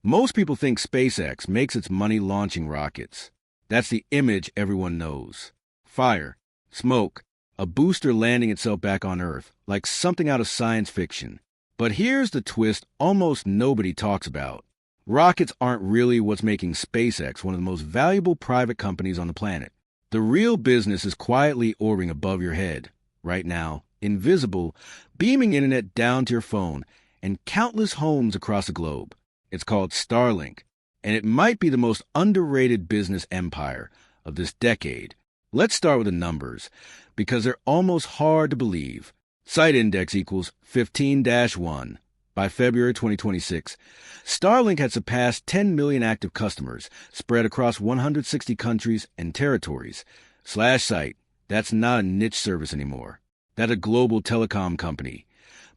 Most people think SpaceX makes its money launching rockets. That's the image everyone knows. Fire, smoke, a booster landing itself back on Earth, like something out of science fiction. But here's the twist almost nobody talks about. Rockets aren't really what's making SpaceX one of the most valuable private companies on the planet. The real business is quietly orbiting above your head, right now, invisible, beaming internet down to your phone and countless homes across the globe. It's called Starlink, and it might be the most underrated business empire of this decade. Let's start with the numbers, because they're almost hard to believe. Site index equals 15-1. By February 2026, Starlink had surpassed 10 million active customers spread across 160 countries and territories. /site, that's not a niche service anymore. That's a global telecom company,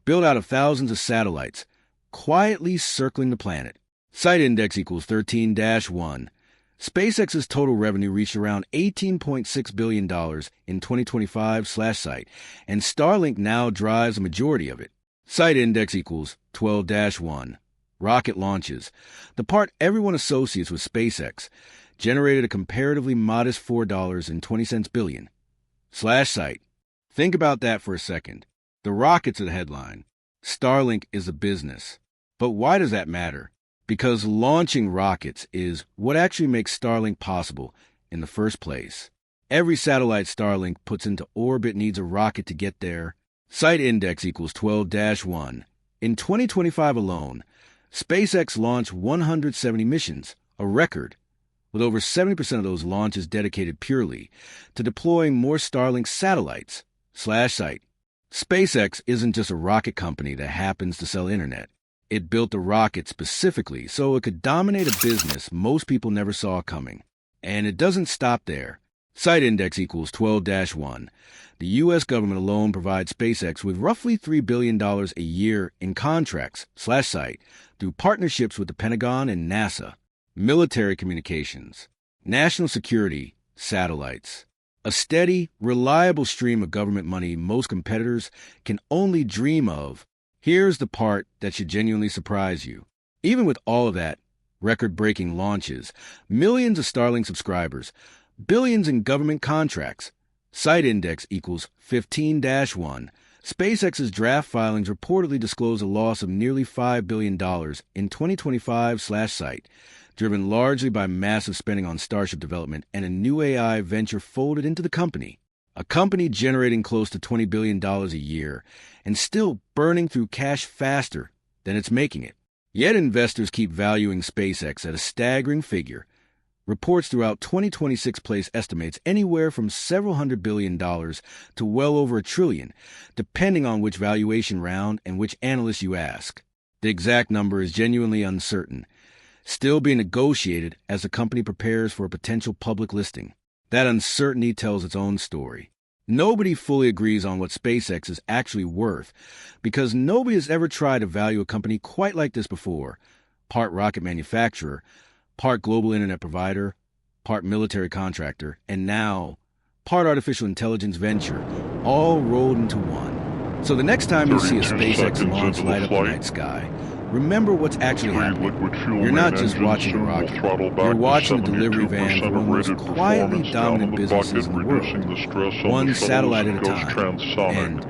built out of thousands of satellites, quietly circling the planet. Site index equals 13-1. SpaceX's total revenue reached around $18.6 billion in 2025 /site, and Starlink now drives a majority of it. Site index equals 12-1. Rocket launches, the part everyone associates with SpaceX, generated a comparatively modest $4.20 billion. /site. Think about that for a second. The rockets are the headline. Starlink is a business. But why does that matter? Because launching rockets is what actually makes Starlink possible in the first place. Every satellite Starlink puts into orbit needs a rocket to get there. Site index equals 12-1. In 2025 alone, SpaceX launched 170 missions, a record, with over 70% of those launches dedicated purely to deploying more Starlink satellites. /site. SpaceX isn't just a rocket company that happens to sell internet. It built a rocket specifically so it could dominate a business most people never saw coming. And it doesn't stop there. Site index equals 12-1. The U.S. government alone provides SpaceX with roughly $3 billion a year in contracts /site through partnerships with the Pentagon and NASA, military communications, national security, satellites. A steady, reliable stream of government money most competitors can only dream of. Here's the part that should genuinely surprise you. Even with all of that, record-breaking launches, millions of Starlink subscribers, billions in government contracts, site index equals 15-1, SpaceX's draft filings reportedly disclose a loss of nearly $5 billion in 2025 /site, driven largely by massive spending on Starship development and a new AI venture folded into the company. A company generating close to $20 billion a year and still burning through cash faster than it's making it. Yet investors keep valuing SpaceX at a staggering figure. Reports throughout 2026 place estimates anywhere from several $100 billion to well over $1 trillion, depending on which valuation round and which analyst you ask. The exact number is genuinely uncertain, still being negotiated as the company prepares for a potential public listing. That uncertainty tells its own story. Nobody fully agrees on what SpaceX is actually worth because nobody has ever tried to value a company quite like this before. Part rocket manufacturer, part global internet provider, part military contractor, and now part artificial intelligence venture, all rolled into one. So the next time you see a SpaceX launch light up the night sky, remember what's actually happening. You're not just watching a rocket. You're watching the delivery van for one of the most quietly dominant businesses in the world, one satellite at a time. And